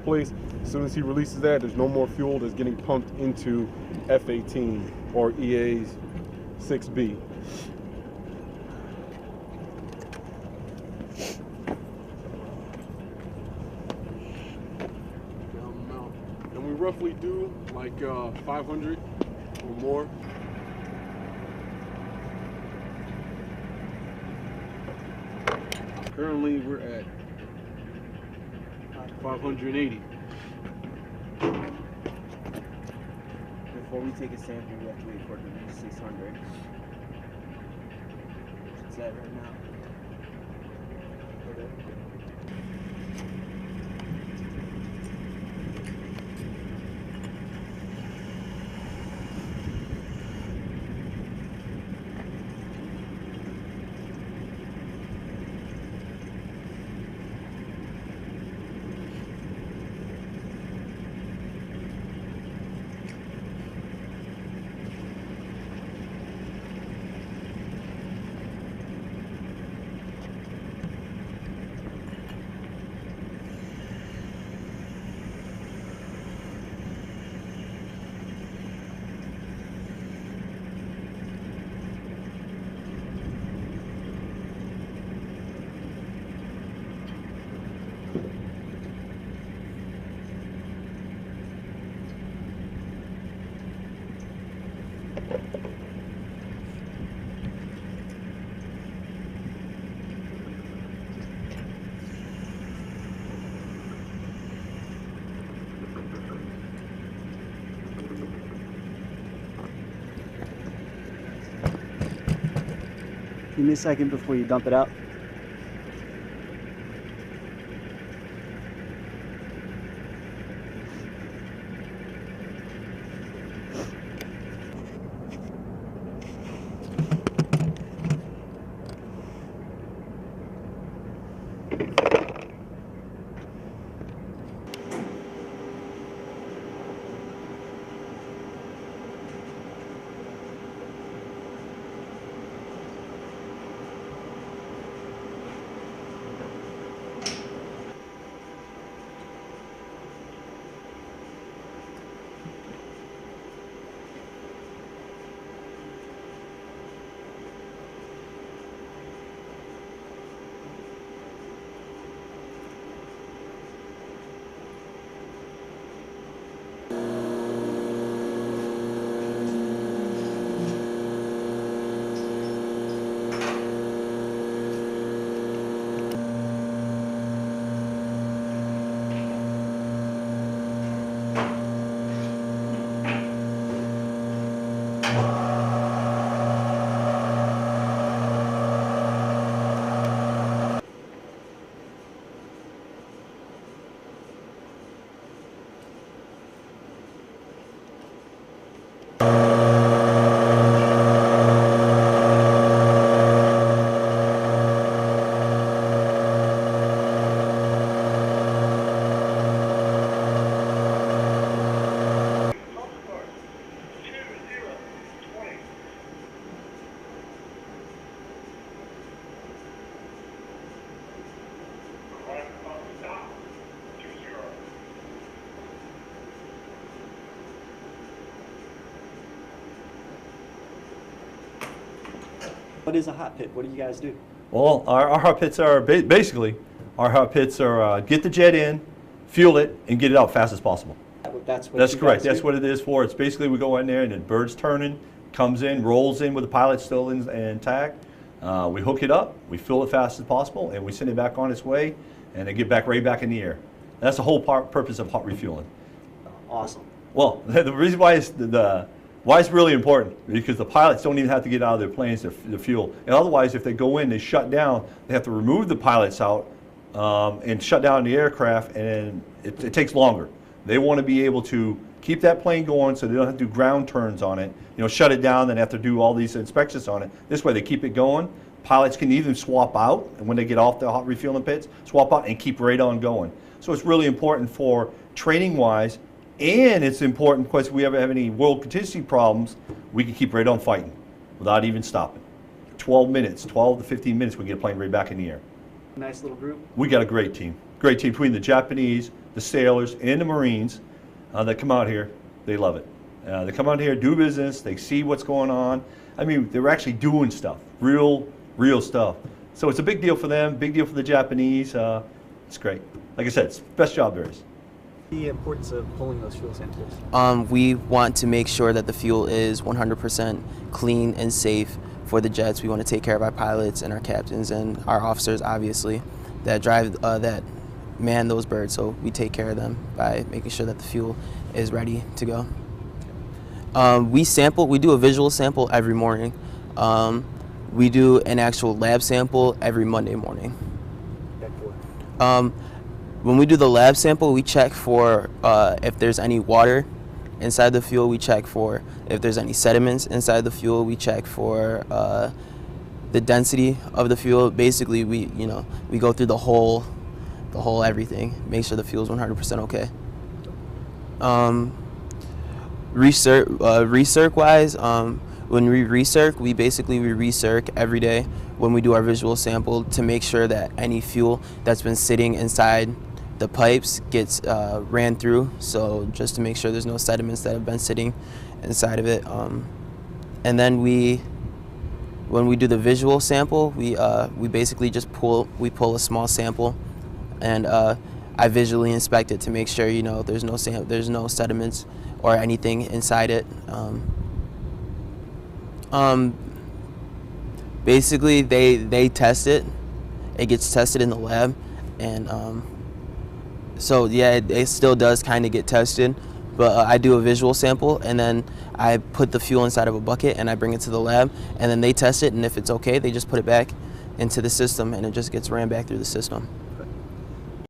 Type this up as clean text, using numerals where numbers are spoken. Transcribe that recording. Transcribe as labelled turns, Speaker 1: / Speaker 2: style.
Speaker 1: place. As soon as he releases that, there's no more fuel that's getting pumped into F-18 or EA's 6B. And we roughly do like 500 or more. Currently we're at 580.
Speaker 2: Before we take a sample, we have to wait for it to reach 600. What's that right now? Give me a second before you dump it out. What is a hot pit? What do you guys do?
Speaker 3: Well, our hot pits are basically, get the jet in, fuel it, and get it out fast as possible.
Speaker 2: That's
Speaker 3: correct.
Speaker 2: Do?
Speaker 3: That's what it is for. It's basically we go in there and the bird's turning, comes in, rolls in with the pilot still intact. We hook it up, we fill it fast as possible, and we send it back on its way, and it get back right back in the air. That's the whole purpose of hot refueling.
Speaker 2: Awesome.
Speaker 3: Well, the reason why it's really important, because the pilots don't even have to get out of their planes to fuel. And otherwise, if they go in, they shut down, they have to remove the pilots out and shut down the aircraft, and it takes longer. They want to be able to keep that plane going so they don't have to do ground turns on it, shut it down, then have to do all these inspections on it. This way they keep it going. Pilots can even swap out, and when they get off the hot refueling pits, swap out and keep right on going. So it's really important for training-wise, and it's important because if we ever have any world contingency problems, we can keep right on fighting without even stopping. 12 minutes, 12 to 15 minutes, we get a plane right back in the air.
Speaker 4: Nice little group.
Speaker 3: We got a great team between the Japanese, the sailors, and the Marines that come out here. They love it. They come out here, do business, they see what's going on. I mean, they're actually doing stuff, real stuff. So it's a big deal for them, big deal for the Japanese. It's great. Like I said, it's the best job there is.
Speaker 4: The importance of pulling those fuel samples.
Speaker 5: We want to make sure that the fuel is 100% clean and safe for the jets. We want to take care of our pilots and our captains and our officers, obviously, that drive, that man those birds. So we take care of them by making sure that the fuel is ready to go. We do a visual sample every morning. We do an actual lab sample every Monday morning. When we do the lab sample, we check for if there's any water inside the fuel. We check for if there's any sediments inside the fuel. We check for the density of the fuel. Basically, we go through the whole everything, make sure the fuel is 100% okay. Recirc wise, when we recirc, we recirc every day when we do our visual sample to make sure that any fuel that's been sitting inside the pipes gets ran through. So just to make sure there's no sediments that have been sitting inside of it. And then when we do the visual sample, we basically just pull a small sample, and I visually inspect it to make sure there's no sediments or anything inside it. Basically, they test it. It gets tested in the lab, and so yeah, it still does kind of get tested. But I do a visual sample, and then I put the fuel inside of a bucket, and I bring it to the lab, and then they test it, and if it's okay, they just put it back into the system, and it just gets ran back through the system.